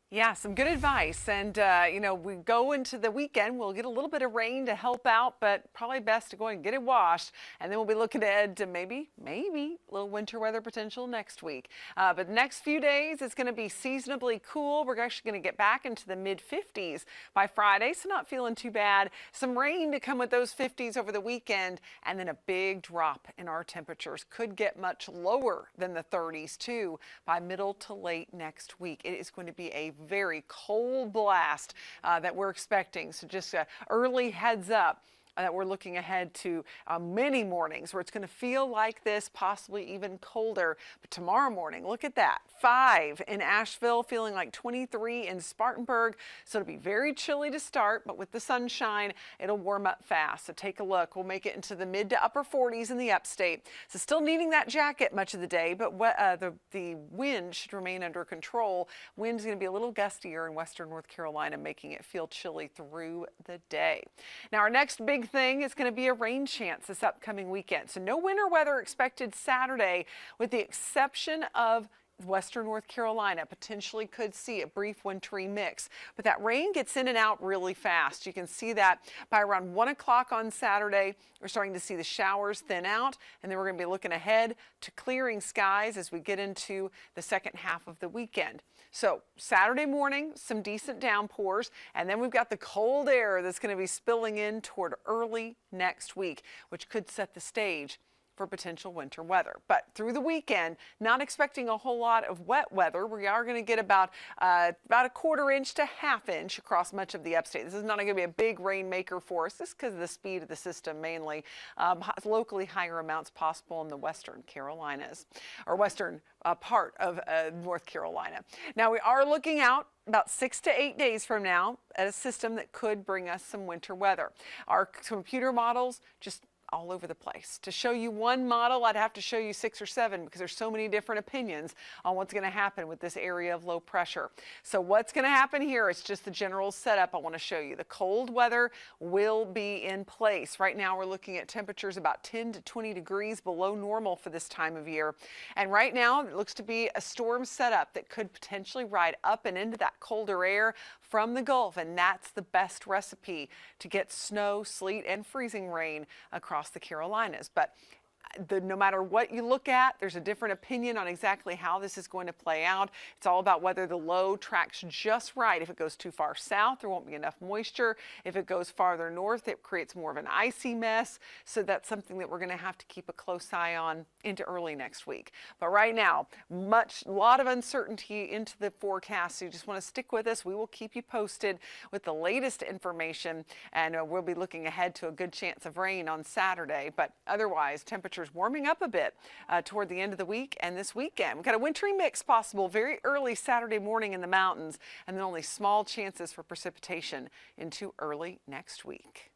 Yeah, some good advice. And, we go into the weekend, we'll get a little bit of rain to help out, but probably best to go and get it washed. And then we'll be looking ahead to maybe a little winter weather potential next week. But the next few days, it's going to be seasonably cool. We're actually going to get back into the mid 50s by Friday, so not feeling too bad. Some rain to come with those 50s over the weekend, and then a big drop in our temperatures. Could get much lower than the 30s, too, by middle to late next week. It is going to be a very cold blast that we're expecting. So just early heads up that we're looking ahead to many mornings where it's going to feel like this, possibly even colder. But tomorrow morning, look at that, 5 in Asheville, feeling like 23 in Spartanburg. So it'll be very chilly to start, but with the sunshine, it'll warm up fast. So take a look. We'll make it into the mid to upper 40s in the upstate. So still needing that jacket much of the day, but the wind should remain under control. Wind's going to be a little gustier in western North Carolina, making it feel chilly through the day. Now, our next big thing is going to be a rain chance this upcoming weekend. So no winter weather expected Saturday, with the exception of western North Carolina. Potentially could see a brief wintry mix, but that rain gets in and out really fast. You can see that by around 1 o'clock on Saturday. We're starting to see the showers thin out, and then we're going to be looking ahead to clearing skies as we get into the second half of the weekend. So Saturday morning, some decent downpours, and then we've got the cold air that's going to be spilling in toward early next week, which could set the stage for potential winter weather. But through the weekend, not expecting a whole lot of wet weather. We are going to get about a 1/4 inch to 1/2 inch across much of the upstate. This is not going to be a big rainmaker for us. This is because of the speed of the system mainly. Locally higher amounts possible in the western Carolinas, or western part of North Carolina. Now we are looking out about 6 to 8 days from now at a system that could bring us some winter weather. Our computer models just all over the place. To show you one model, I'd have to show you 6 or 7 because there's so many different opinions on what's going to happen with this area of low pressure. So what's going to happen here is just the general setup I want to show you. The cold weather will be in place. Right now we're looking at temperatures about 10 to 20 degrees below normal for this time of year. And right now it looks to be a storm setup that could potentially ride up and into that colder air from the Gulf, and that's the best recipe to get snow, sleet, and freezing rain across the Carolinas. But no matter what you look at, there's a different opinion on exactly how this is going to play out. It's all about whether the low tracks just right. If it goes too far south, there won't be enough moisture. If it goes farther north, it creates more of an icy mess. So that's something that we're going to have to keep a close eye on into early next week. But right now, a lot of uncertainty into the forecast. So you just want to stick with us. We will keep you posted with the latest information, and we'll be looking ahead to a good chance of rain on Saturday. But otherwise, temperatures warming up a bit toward the end of the week and this weekend. We've got a wintry mix possible very early Saturday morning in the mountains, and then only small chances for precipitation into early next week.